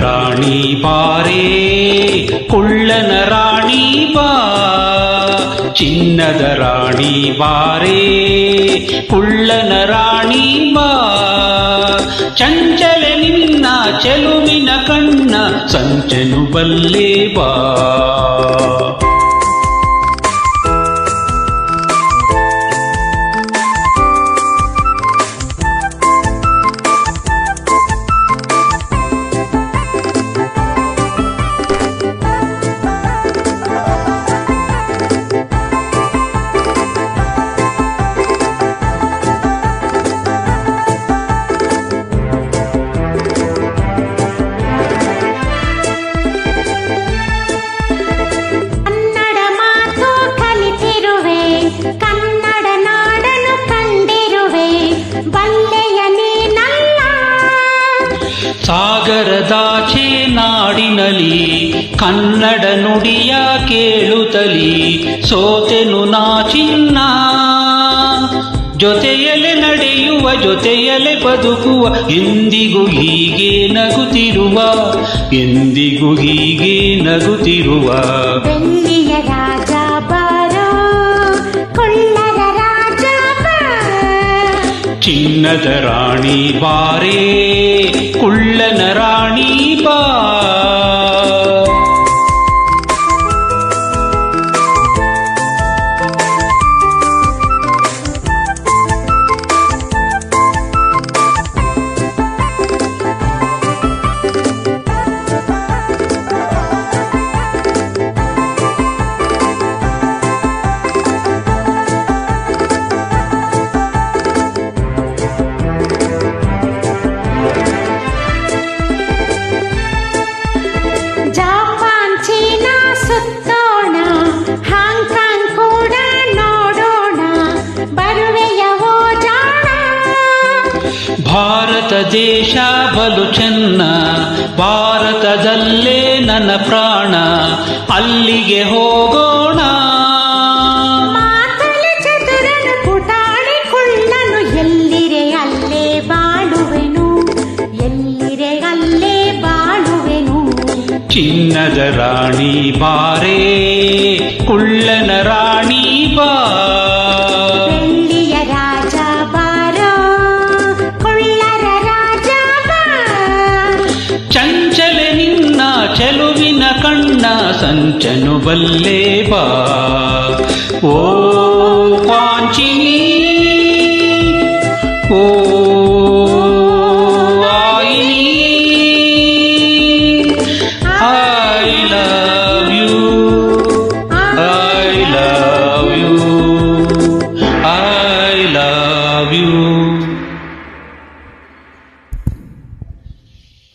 ರಾಣಿ ಬಾರೇ ಕುಳ್ಳನ ರಾಣಿ ಬಾ, ಚಿನ್ನದ ರಾಣಿ ಬಾರೇ ಕುಳ್ಳನ ರಾಣಿ ಬಾ, ಚಂಚಲೆ ನಿನ್ನ ಚೆಲುವಿನ ಕಣ್ಣ ಸಂಚನು ಬಲ್ಲೆ ಬಾ. ಸಾಗರದಾಚೆ ನಾಡಿನಲಿ ಕನ್ನಡ ನುಡಿಯ ಕೇಳುತ್ತಲಿ ಸೋತೆನು ನಾ ಚಿನ್ನ, ಜೊತೆಯಲೆ ನಡೆಯುವ ಜೊತೆಯಲೆ ಬದುಕುವ ಎಂದಿಗೂ ಹೀಗೆ ನಗುತ್ತಿರುವ, ಎಂದಿಗೂ ಹೀಗೆ ನಗುತ್ತಿರುವ. ಬೆಳ್ಳಿಯ ರಾಜ ಬಾರೋ ಕೊಳ್ಳರ ರಾಜ ಬಾ, ಚಿನ್ನದ ರಾಣಿ ಬಾರೇ ಕುಳ್ಳನ ರಾಣಿ ಬಾ. ಭಾರತ ದೇಶ ಬಲು ಚೆನ್ನ, ಭಾರತದಲ್ಲೇ ನನ್ನ ಪ್ರಾಣ, ಅಲ್ಲಿಗೆ ಹೋಗೋಣ. ಮಾತಲೆ ಚತುರನು ಪುಟಾಣಿ ಕುಳ್ಳನು, ಎಲ್ಲಿರೆ ಅಲ್ಲೇ ಬಾಳುವೆನು, ಎಲ್ಲಿರೆ ಅಲ್ಲೇ ಬಾಳುವೆನು. ಚಿನ್ನದ ರಾಣಿ ಬಾರೇ ಕುಳ್ಳನ ರಾಣಿ ಬಾ, ಬೆಳ್ಳಿಯ ರಾಜ ಬಾರೋ ಕೊಳ್ಳರ ರಾಜ ಬಾ, ಚಂಚಲೆ ನಿನ್ನ ಚೆಲುವಿನ ಕಣ್ಣ ಸಂಚನು ಬಲ್ಲೆ ಬಾ. ಓ